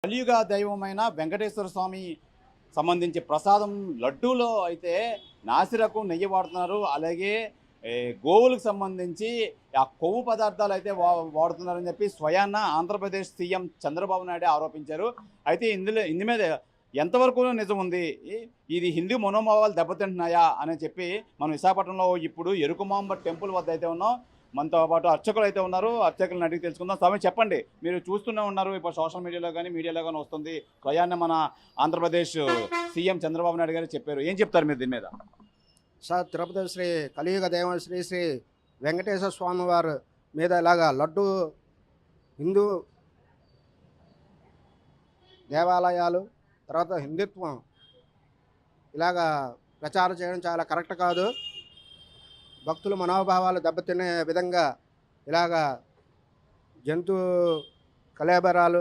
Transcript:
కలియుగ దైవమైన వెంకటేశ్వర స్వామి సంబంధించి ప్రసాదం లడ్డూలో అయితే నాసిరకం నెయ్యి వాడుతున్నారు. అలాగే గోవులకు సంబంధించి ఆ కొవ్వు పదార్థాలు అయితే వాడుతున్నారని చెప్పి స్వయాన ఆంధ్రప్రదేశ్ సీఎం చంద్రబాబు నాయుడు ఆరోపించారు. అయితే ఇందు మీద ఎంతవరకు నిజం ఉంది, ఇది హిందూ మనోభావాలు దెబ్బతింటున్నాయా అని చెప్పి మనం విశాఖపట్నంలో ఇప్పుడు ఎరుకుమాంబ టెంపుల్ వద్ద అయితే ఉన్నాం. మనతో పాటు అర్చకులు అయితే ఉన్నారు. అర్చకులను అడిగి తెలుసుకుందాం. స్వామి చెప్పండి, మీరు చూస్తూనే ఉన్నారు, ఇప్పుడు సోషల్ మీడియాలో కానీ మీడియాలో కానీ వస్తుంది, స్వయాన్న మన ఆంధ్రప్రదేశ్ సీఎం చంద్రబాబు నాయుడు గారు చెప్పారు. ఏం చెప్తారు మీరు దీని మీద? సార్, తిరుపతి శ్రీ కలియుగ దైవం శ్రీ శ్రీ వెంకటేశ్వర స్వామి వారి మీద ఇలాగా లడ్డు హిందూ దేవాలయాలు తర్వాత హిందుత్వం ఇలాగా ప్రచారం చేయడం చాలా కరెక్ట్ కాదు. భక్తుల మనోభావాలు దెబ్బతినే విధంగా ఇలాగా జంతు కళేబరాలు